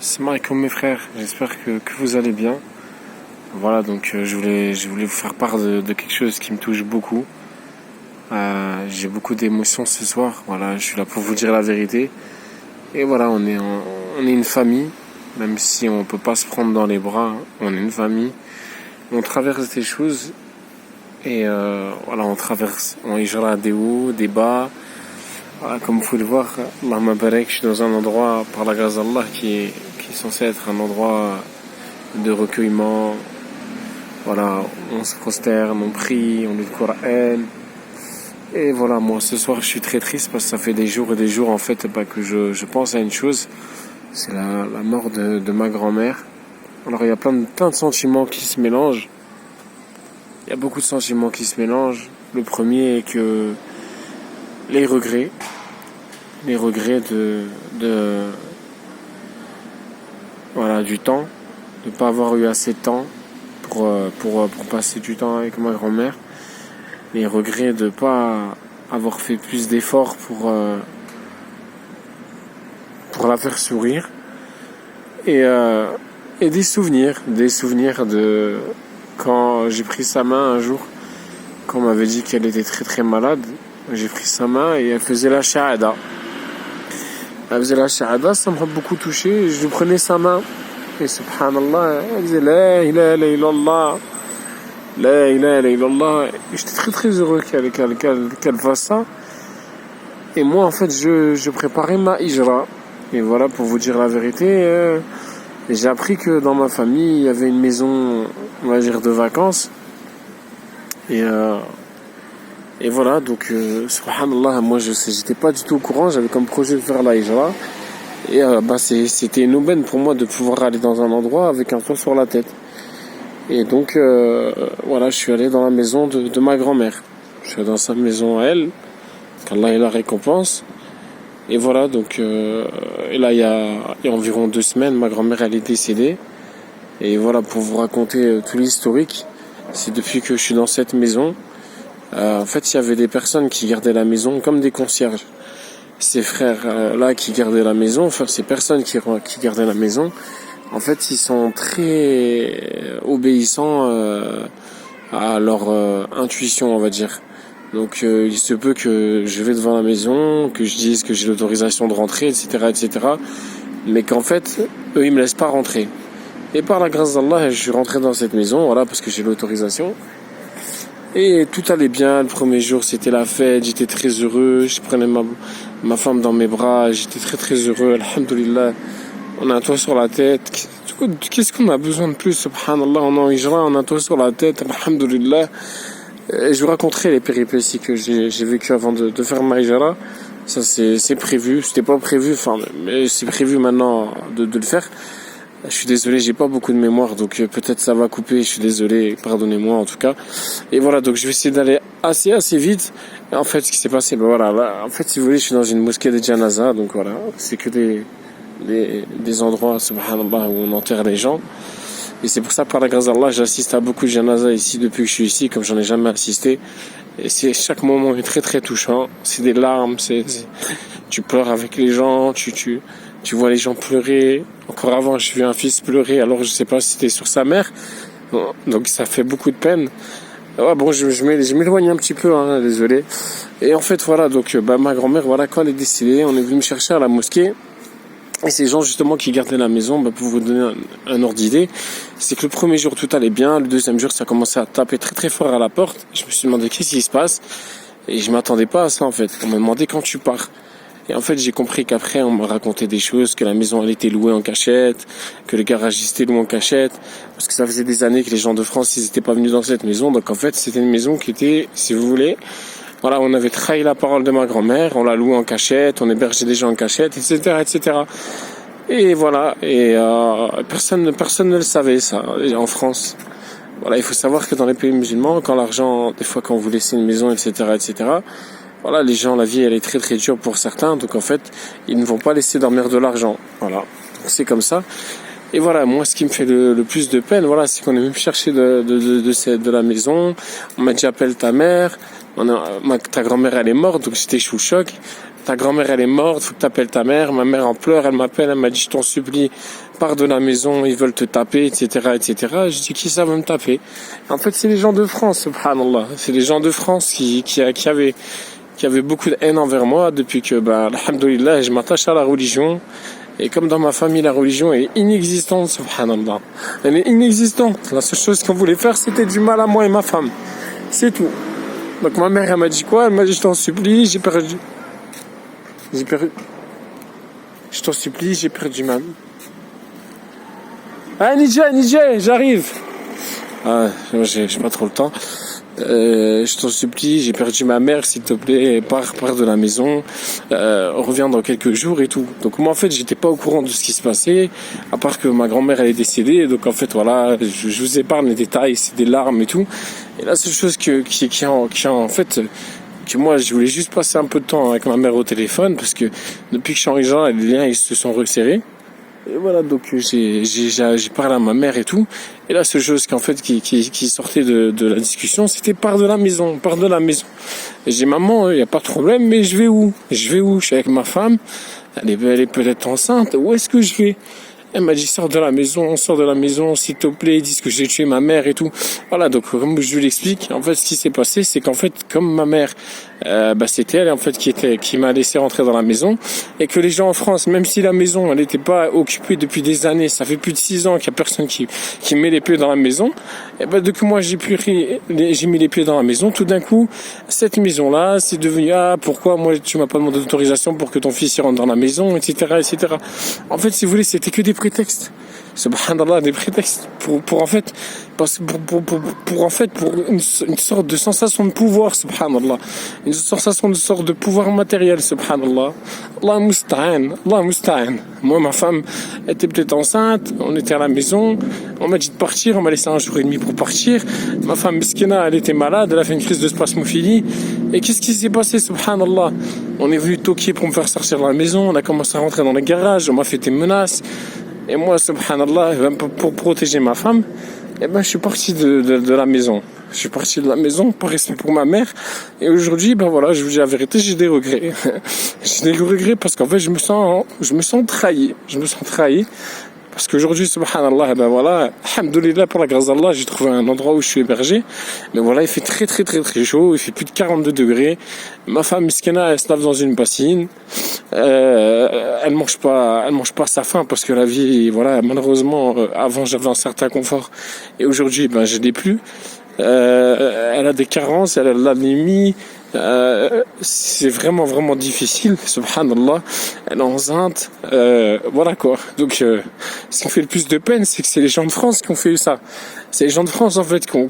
Salam alaikum mes frères, j'espère que vous allez bien. Voilà, donc je voulais vous faire part de quelque chose qui me touche beaucoup. J'ai beaucoup d'émotions ce soir, voilà, je suis là pour vous dire la vérité. Et voilà, on est une famille, même si on peut pas se prendre dans les bras, on est une famille. On traverse des choses et voilà, on hijra des hauts, des bas. Voilà, comme vous pouvez le voir, Allah Mabarek, je suis dans un endroit, par la grâce d'Allah, qui est censé être un endroit de recueillement. Voilà, on se prosterne, on prie, on lit le Coran. Et voilà, moi ce soir je suis très triste parce que ça fait des jours et des jours en fait que je pense à une chose. C'est la mort de ma grand-mère. Alors il y a plein de sentiments qui se mélangent. Il y a beaucoup de sentiments qui se mélangent. Le premier est que les regrets voilà, du temps, de ne pas avoir eu assez de temps pour passer du temps avec ma grand-mère, les regrets de ne pas avoir fait plus d'efforts pour la faire sourire, et des souvenirs de quand j'ai pris sa main un jour, quand on m'avait dit qu'elle était très très malade. J'ai pris sa main et elle faisait la shahada. Ça m'a beaucoup touché. Je lui prenais sa main. Et subhanallah, elle disait La ilaha illallah. La ilaha illallah. Et j'étais très très heureux qu'elle fasse ça. Et moi, en fait, je préparais ma hijra. Et voilà, pour vous dire la vérité, j'ai appris que dans ma famille, il y avait une maison, on va dire, de vacances. Et voilà, donc, subhanallah, moi j'étais pas du tout au courant, j'avais comme projet de faire la hijra. Et c'était une aubaine pour moi de pouvoir aller dans un endroit avec un toit sur la tête. Et donc, voilà, je suis allé dans la maison de ma grand-mère. Je suis allé dans sa maison à elle, qu'Allah la récompense. Et voilà, donc, et là, il y a environ 2 semaines, ma grand-mère, elle est décédée. Et voilà, pour vous raconter tout l'historique, c'est depuis que je suis dans cette maison. En fait, il y avait des personnes qui gardaient la maison comme des concierges. Ces frères-là qui gardaient la maison, enfin ces personnes qui gardaient la maison, en fait, ils sont très obéissants à leur intuition, on va dire. Donc, il se peut que je vais devant la maison, que je dise que j'ai l'autorisation de rentrer, etc., etc., mais qu'en fait, eux, ils me laissent pas rentrer. Et par la grâce d'Allah, je suis rentré dans cette maison, voilà, parce que j'ai l'autorisation. Et tout allait bien, le premier jour c'était la fête, j'étais très heureux, je prenais ma femme dans mes bras, j'étais très très heureux, alhamdoulilah, on a un toit sur la tête, qu'est-ce qu'on a besoin de plus, subhanallah, on est en hijra, on a un toit sur la tête, alhamdoulilah. Et je vous raconterai les péripéties que j'ai vécues avant de faire ma hijra, ça c'est prévu, c'était pas prévu, mais c'est prévu maintenant de le faire. Je suis désolé, j'ai pas beaucoup de mémoire, donc peut-être ça va couper, je suis désolé, pardonnez-moi en tout cas. Et voilà, donc je vais essayer d'aller assez vite. Et en fait, ce qui s'est passé, voilà, là, en fait, si vous voulez, je suis dans une mosquée de Janaza, donc voilà, c'est que des endroits, subhanallah, où on enterre les gens. Et c'est pour ça, par la grâce d'Allah, j'assiste à beaucoup de Janaza ici depuis que je suis ici, comme j'en ai jamais assisté. Et chaque moment est très très touchant. C'est des larmes, tu pleures avec les gens, tu vois les gens pleurer. Encore avant, j'ai vu un fils pleurer, alors je sais pas si c'était sur sa mère. Donc ça fait beaucoup de peine. Ouais, bon, je m'éloigne un petit peu, hein, désolé. Et en fait, voilà, donc ma grand-mère, voilà, quand elle est décédée, on est venu me chercher à la mosquée. Et ces gens justement qui gardaient la maison, pour vous donner un ordre d'idée, c'est que le premier jour tout allait bien, le deuxième jour ça commençait à taper très très fort à la porte. Je me suis demandé qu'est-ce qui se passe, et je m'attendais pas à ça en fait. On m'a demandé quand tu pars. Et en fait j'ai compris qu'après on m'a raconté des choses, que la maison elle était louée en cachette, que le garage était loué en cachette, parce que ça faisait des années que les gens de France ils étaient pas venus dans cette maison, donc en fait c'était une maison qui était, si vous voulez, voilà, on avait trahi la parole de ma grand-mère, on l'a loué en cachette, on hébergeait des gens en cachette, etc., etc. Et voilà, et personne ne le savait ça en France. Voilà, il faut savoir que dans les pays musulmans, quand l'argent, des fois quand vous laissez une maison, etc., etc., voilà, les gens, la vie elle est très très dure pour certains, donc en fait, ils ne vont pas laisser dormir de l'argent. Voilà, donc c'est comme ça. Et voilà, moi ce qui me fait le plus de peine, voilà, c'est qu'on est venu me chercher de la maison. On m'a dit appelle ta mère. Ta grand-mère elle est morte, donc j'étais sous choc. ta grand-mère elle est morte, faut que t'appelles ta mère. Ma mère en pleure, elle m'appelle, elle m'a dit je t'en supplie, pars de la maison, ils veulent te taper, etc., etc. Je dis qui ça veut me taper? En fait, c'est les gens de France, subhanallah. C'est les gens de France qui avaient beaucoup de haine envers moi depuis que, alhamdoulilah, je m'attache à la religion. Et comme dans ma famille, la religion est inexistante, subhanallah. Elle est inexistante. La seule chose qu'on voulait faire, c'était du mal à moi et ma femme. C'est tout. Donc ma mère, elle m'a dit quoi? Elle m'a dit, je t'en supplie, je t'en supplie, j'ai perdu ma... Ah, Nidja, j'arrive. Ah, j'ai pas trop le temps. Je t'en supplie, j'ai perdu ma mère, s'il te plaît, pars de la maison, reviens dans quelques jours et tout. Donc moi en fait j'étais pas au courant de ce qui se passait, à part que ma grand-mère elle est décédée, donc en fait voilà, je vous épargne les détails, c'est des larmes et tout. Et la seule chose qui en fait que moi je voulais juste passer un peu de temps avec ma mère au téléphone, parce que depuis que je suis en Iran, les liens ils se sont resserrés. Et voilà, donc j'ai parlé à ma mère et tout. Et la seule chose qui sortait de la discussion, c'était pars de la maison. Et j'ai maman, il y a pas de problème, mais je vais où? Je suis avec ma femme. Elle est peut-être enceinte. Où est-ce que je vais? Elle m'a dit sors de la maison, s'il te plaît, dis que j'ai tué ma mère et tout. Voilà, donc comme je lui l'explique, en fait ce qui s'est passé, c'est qu'en fait comme ma mère, c'était elle en fait qui m'a laissé rentrer dans la maison, et que les gens en France, même si la maison elle n'était pas occupée depuis des années, ça fait plus de 6 ans qu'il y a personne qui met les pieds dans la maison, et dès que moi j'ai mis les pieds dans la maison, tout d'un coup cette maison là c'est devenu pourquoi moi tu m'as pas demandé d'autorisation pour que ton fils y rentre dans la maison, etc. En fait si vous voulez c'était que des prétextes, subhanallah, des prétextes pour en fait une sorte de sensation de pouvoir, subhanallah, une sorte de pouvoir matériel, subhanallah. Allah musta'an. Moi ma femme était peut-être enceinte, on était à la maison, on m'a dit de partir, on m'a laissé 1 jour et demi pour partir. Ma femme miskina, elle était malade, elle a fait une crise de spasmophilie. Et qu'est-ce qui s'est passé, subhanallah? On est venu toquer pour me faire sortir de la maison, on a commencé à rentrer dans les garages, on m'a fait des menaces. Et moi, subhanallah, pour protéger ma femme, je suis parti de la maison. Je suis parti de la maison par respect pour ma mère. Et aujourd'hui, je vous dis la vérité, j'ai des regrets. J'ai des regrets parce qu'en fait, je me sens trahi. Parce qu'aujourd'hui, subhanallah, alhamdoulilah, pour la grâce d'Allah, j'ai trouvé un endroit où je suis hébergé. Mais voilà, il fait très très très très chaud, il fait plus de 42 degrés. Ma femme miskina, elle se lave dans une bassine. Elle mange pas sa faim parce que la vie, voilà, malheureusement, avant j'avais un certain confort. Et aujourd'hui, je l'ai plus. Elle a des carences, elle a de l'anémie. C'est vraiment vraiment difficile, subhanallah. Elle est enceinte, voilà quoi. Donc ce qui fait le plus de peine, c'est que c'est les gens de France qui ont fait ça. C'est les gens de France en fait qui ont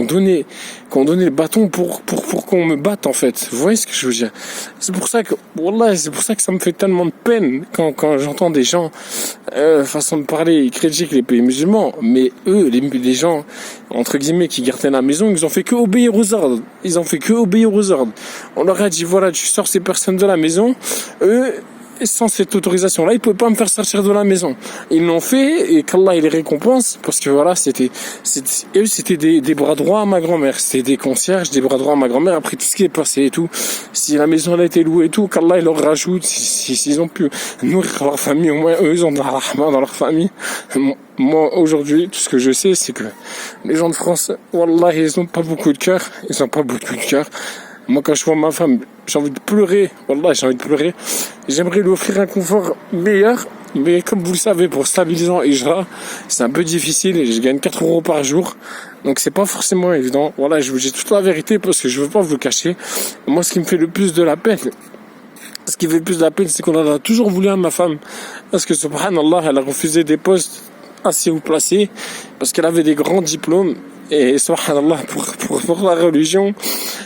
donné le bâton pour qu'on me batte en fait. Vous voyez ce que je veux dire? C'est pour ça que ça me fait tellement de peine quand j'entends des gens façon de parler, ils critiquent les pays musulmans, mais eux, les gens entre guillemets qui gardaient la maison, ils ont fait que obéir aux ordres. On leur a dit voilà, tu sors ces personnes de la maison. Eux, sans cette autorisation-là, ils pouvaient pas me faire sortir de la maison. Ils l'ont fait et qu'Allah les récompense parce que voilà, c'était des bras droits à ma grand-mère, c'était des concierges, des bras droits à ma grand-mère après tout ce qui est passé et tout. Si la maison elle a été louée et tout, qu'Allah il leur rajoute, s'ils ont pu nourrir leur famille, au moins eux ils ont de la rahma dans leur famille. Moi aujourd'hui, tout ce que je sais, c'est que les gens de France, wallah, ils ont pas beaucoup de cœur. Moi, quand je vois ma femme, j'ai envie de pleurer. Wallah, J'aimerais lui offrir un confort meilleur. Mais comme vous le savez, pour stabiliser en Hijra, c'est un peu difficile et je gagne 4 € par jour. Donc c'est pas forcément évident. Voilà, je vous dis toute la vérité parce que je veux pas vous le cacher. Moi, ce qui me fait le plus de la peine, c'est qu'on en a toujours voulu à ma femme. Parce que subhanallah, elle a refusé des postes assez haut placés. Parce qu'elle avait des grands diplômes. Et subhanallah, pour la religion,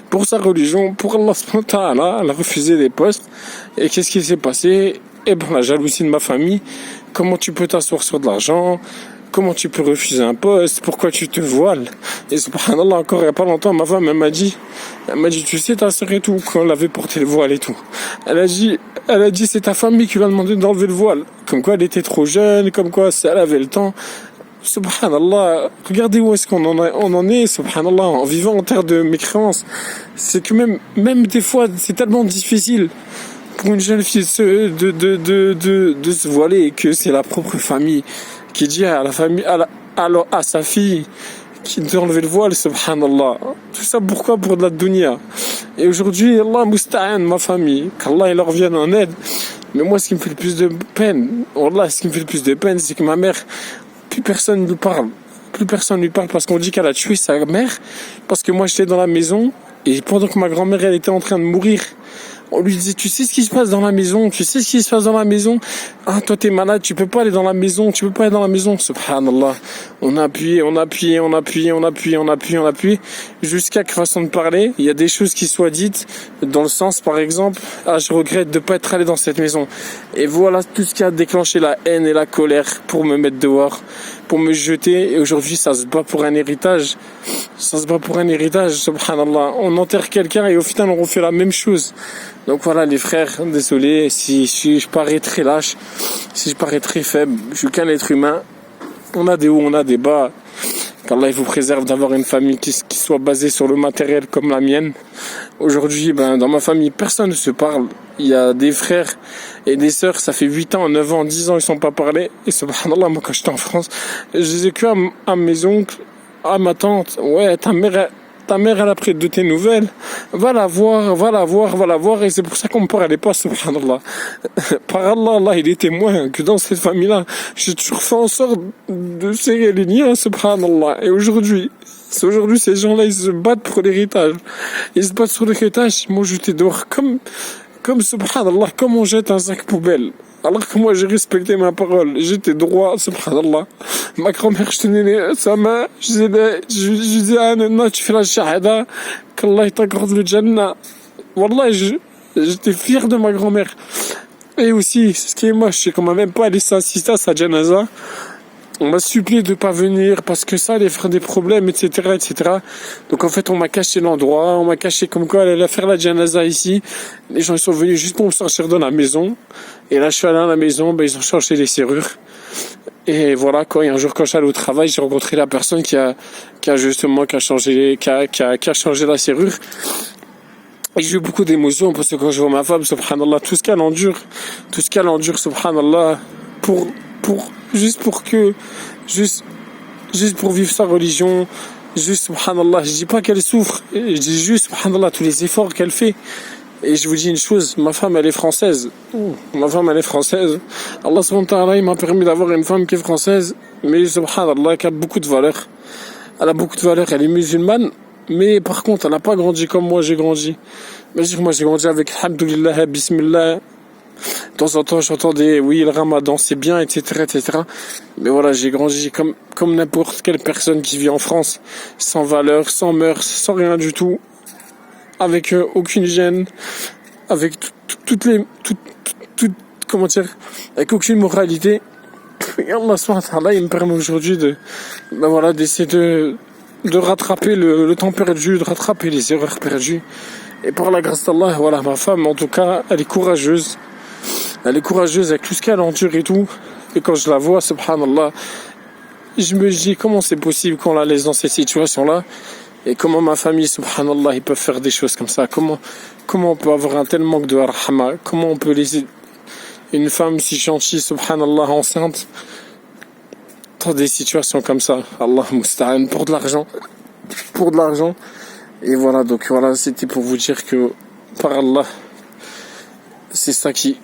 pour sa religion, pour Allah subhanahu wa ta'ala, elle a refusé des postes. Et qu'est-ce qui s'est passé? La jalousie de ma famille. Comment tu peux t'asseoir sur de l'argent? Comment tu peux refuser un poste? Pourquoi tu te voiles? Et subhanallah, encore il n'y a pas longtemps, ma femme, elle m'a dit, tu sais, ta sœur et tout, quand elle avait porté le voile et tout. Elle a dit, c'est ta famille qui lui a demandé d'enlever le voile. Comme quoi elle était trop jeune, comme quoi elle avait le temps. subhanallah, regardez où est-ce on en est, subhanallah, en vivant en terre de mécréance. C'est que même des fois, c'est tellement difficile pour une jeune fille de se voiler, que c'est la propre famille qui dit à la famille, à sa fille, qui doit enlever le voile, subhanallah. Tout ça pourquoi? Pour de la dunya. Et aujourd'hui, Allah musta'an, ma famille, qu'Allah il leur vienne en aide. Mais moi, ce qui me fait le plus de peine, Wallah, ce qui me fait le plus de peine, c'est que ma mère, plus personne ne lui parle. Plus personne ne lui parle parce qu'on dit qu'elle a tué sa mère. Parce que moi, j'étais dans la maison et pendant que ma grand-mère, elle était en train de mourir, on lui disait, tu sais ce qui se passe dans la maison, tu sais ce qui se passe dans la maison. Ah, toi t'es malade, tu peux pas aller dans la maison, tu peux pas aller dans la maison. Subhanallah. On a appuyé, jusqu'à que façon de parler, il y a des choses qui soient dites, dans le sens, par exemple, ah, je regrette de pas être allé dans cette maison. Et voilà tout ce qui a déclenché la haine et la colère pour me mettre dehors, pour me jeter. Et aujourd'hui, ça se bat pour un héritage. Subhanallah. On enterre quelqu'un et au final, on refait la même chose. Donc voilà les frères, désolé si je parais très lâche, si je parais très faible, je suis qu'un être humain. On a des hauts, on a des bas. Qu'Allah il vous préserve d'avoir une famille qui soit basée sur le matériel comme la mienne. Aujourd'hui, dans ma famille, personne ne se parle. Il y a des frères et des sœurs, ça fait 8 ans, 9 ans, 10 ans, ils ne sont pas parlés. Et subhanallah, moi quand j'étais en France, je disais que à mes oncles, à ma tante, ouais, ta mère elle a pris de tes nouvelles, va la voir, et c'est pour ça qu'on me parlait pas, subhanallah. Par Allah, Allah il est témoin que dans cette famille-là, j'ai toujours fait en sorte de serrer les liens, subhanallah. Et aujourd'hui, ces gens-là, ils se battent pour l'héritage. Ils se battent sur l'héritage, moi j'étais dehors comme subhanallah, comme on jette un sac poubelle. Alors que moi j'ai respecté ma parole, j'étais droit, subhanallah. Ma grand-mère, je tenais sa main, je disais à Anna, tu fais la shahada, qu'Allah t'accorde le Jannah. Wallah, j'étais fier de ma grand-mère. Et aussi, ce qui est moche, c'est qu'on m'a même pas laissé assister à sa janaza. On m'a supplié de pas venir parce que ça allait faire des problèmes, etc., etc. Donc en fait, on m'a caché l'endroit, on m'a caché comme quoi elle allait faire la janaza ici. Les gens ils sont venus juste pour me sortir de la maison. Et là, je suis allé à la maison, ils ont changé les serrures. Et voilà, quoi. Et un jour, quand je suis allé au travail, j'ai rencontré la personne qui a changé la serrure. Et j'ai eu beaucoup d'émotions parce que quand je vois ma femme, subhanallah, tout ce qu'elle endure, subhanallah, juste pour vivre sa religion, juste, subhanallah, je dis pas qu'elle souffre, je dis juste, subhanallah, tous les efforts qu'elle fait. Et je vous dis une chose, ma femme elle est française. Allah subhanahu wa ta'ala, il m'a permis d'avoir une femme qui est française, mais subhanallah, qui a beaucoup de valeur. Elle est musulmane, mais par contre, elle n'a pas grandi comme moi j'ai grandi. Moi j'ai grandi avec alhamdulillah, bismillah. De temps en temps, j'entendais, oui, le ramadan c'est bien, etc., etc. Mais voilà, j'ai grandi comme n'importe quelle personne qui vit en France, sans valeur, sans mœurs, sans rien du tout. Avec aucune gêne, avec avec aucune moralité. Et Allah subhanahu wa ta'ala, il me permet aujourd'hui d'essayer de rattraper le temps perdu, de rattraper les erreurs perdues. Et par la grâce d'Allah, voilà, ma femme, en tout cas, elle est courageuse. avec tout ce qu'elle endure et tout. Et quand je la vois, subhanallah, je me dis comment c'est possible qu'on la laisse dans cette situation-là. Et comment ma famille, subhanallah, ils peuvent faire des choses comme ça. Comment on peut avoir un tel manque de rahma. Comment on peut laisser une femme si gentille, subhanallah, enceinte, dans des situations comme ça. Allah musta'an, pour de l'argent. Et voilà, donc voilà, c'était pour vous dire que, par Allah, c'est ça qui